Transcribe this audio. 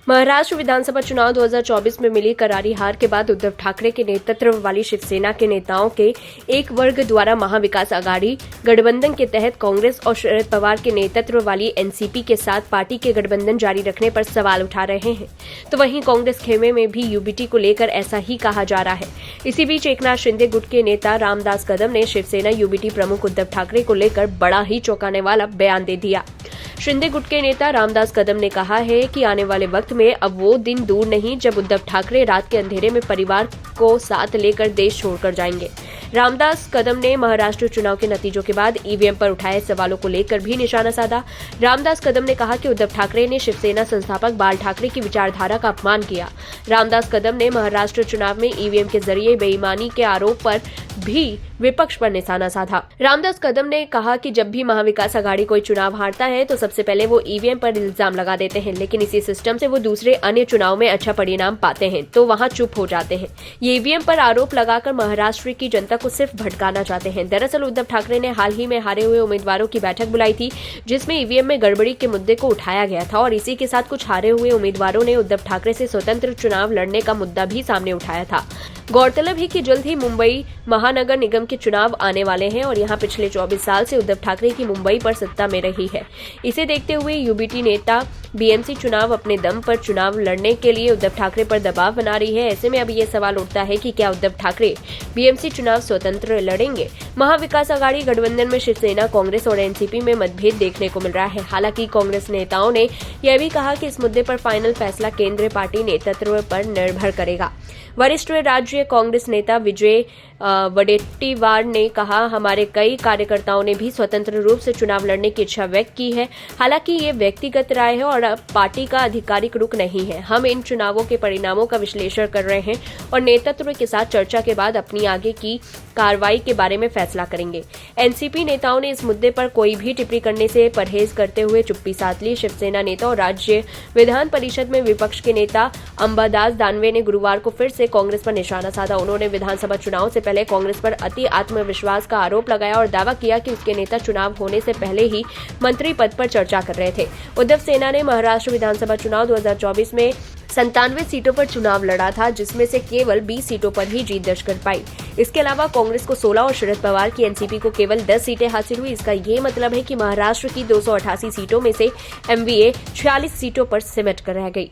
महाराष्ट्र विधानसभा चुनाव 2024 में मिली करारी हार के बाद उद्धव ठाकरे के नेतृत्व वाली शिवसेना के नेताओं के एक वर्ग द्वारा महाविकास आघाड़ी गठबंधन के तहत कांग्रेस और शरद पवार के नेतृत्व वाली एनसीपी के साथ पार्टी के गठबंधन जारी रखने पर सवाल उठा रहे हैं। तो वहीं कांग्रेस खेमे में भी यूबीटी को लेकर ऐसा ही कहा जा रहा है। इसी बीच एकनाथ शिंदे गुट के नेता रामदास कदम ने शिवसेना यूबीटी प्रमुख उद्धव ठाकरे को लेकर बड़ा ही चौंकाने वाला बयान दे दिया। शिंदे गुट के नेता रामदास कदम ने कहा है कि आने वाले वक्त में अब वो दिन दूर नहीं जब उद्धव ठाकरे रात के अंधेरे में परिवार को साथ लेकर देश छोड़कर जाएंगे। रामदास कदम ने महाराष्ट्र चुनाव के नतीजों के बाद ईवीएम पर उठाए सवालों को लेकर भी निशाना साधा। रामदास कदम ने कहा कि उद्धव ठाकरे ने शिवसेना संस्थापक बाल ठाकरे की विचारधारा का अपमान किया। रामदास कदम ने महाराष्ट्र चुनाव में ईवीएम के जरिए बेईमानी के आरोप पर भी विपक्ष पर निशाना साधा। रामदास कदम ने कहा कि जब भी महाविकास आघाड़ी कोई चुनाव हारता है तो सबसे पहले वो ईवीएम पर इल्जाम लगा देते हैं, लेकिन इसी सिस्टम से वो दूसरे अन्य चुनाव में अच्छा परिणाम पाते हैं तो वहां चुप हो जाते हैं। ये ईवीएम पर आरोप लगाकर महाराष्ट्र की जनता को सिर्फ भटकाना चाहते हैं। दरअसल उद्धव ठाकरे ने हाल ही में हारे हुए उम्मीदवारों की बैठक बुलाई थी, जिसमें ईवीएम में गड़बड़ी के मुद्दे को उठाया गया था और इसी के साथ कुछ हारे हुए उम्मीदवारों ने उद्धव ठाकरे से स्वतंत्र चुनाव लड़ने का मुद्दा भी सामने उठाया था। गौरतलब है कि जल्द ही मुंबई महानगर निगम के चुनाव आने वाले हैं और यहां पिछले 24 साल से उद्धव ठाकरे की मुंबई पर सत्ता में रही है। इसे देखते हुए यूबीटी नेता बीएमसी चुनाव अपने दम पर चुनाव लड़ने के लिए उद्धव ठाकरे पर दबाव बना रही है। ऐसे में अब ये सवाल उठता है कि क्या उद्धव ठाकरे बीएमसी चुनाव स्वतंत्र लड़ेंगे। महाविकास आघाड़ी गठबंधन में शिवसेना, कांग्रेस और एनसीपी में मतभेद देखने को मिल रहा है। हालांकि कांग्रेस नेताओं ने यह भी कहा कि इस मुद्दे पर फाइनल फैसला केंद्रीय पार्टी नेतृत्व पर निर्भर करेगा। वरिष्ठ राज्य कांग्रेस नेता विजय वडेट्टीवार ने कहा, हमारे कई कार्यकर्ताओं ने भी स्वतंत्र रूप से चुनाव लड़ने की इच्छा व्यक्त की है। हालांकि ये व्यक्तिगत राय है और पार्टी का आधिकारिक रुख नहीं है। हम इन चुनावों के परिणामों का विश्लेषण कर रहे हैं और नेतृत्व के साथ चर्चा के बाद अपनी आगे की कार्रवाई के बारे में फैसला करेंगे। एनसीपी नेताओं ने इस मुद्दे पर कोई भी टिप्पणी करने से परहेज करते हुए चुप्पी साध ली। शिवसेना नेता और राज्य विधान परिषद में विपक्ष के नेता अंबादास दानवे ने गुरुवार को फिर से कांग्रेस पर निशाना साधा। उन्होंने विधानसभा चुनाव से पहले कांग्रेस पर अति आत्मविश्वास का आरोप लगाया और दावा किया कि उसके नेता चुनाव होने से पहले ही मंत्री पद पर चर्चा कर रहे थे। उद्धव सेना ने महाराष्ट्र विधानसभा चुनाव 2024 में 97 सीटों पर चुनाव लड़ा था, जिसमें से केवल 20 सीटों पर ही जीत दर्ज कर पाई। इसके अलावा कांग्रेस को 16 और शरद पवार की एनसीपी को केवल 10 सीटें हासिल हुई। इसका ये मतलब है कि महाराष्ट्र की 288 सीटों में से एमवीए 46 सीटों पर सिमट कर रह गई।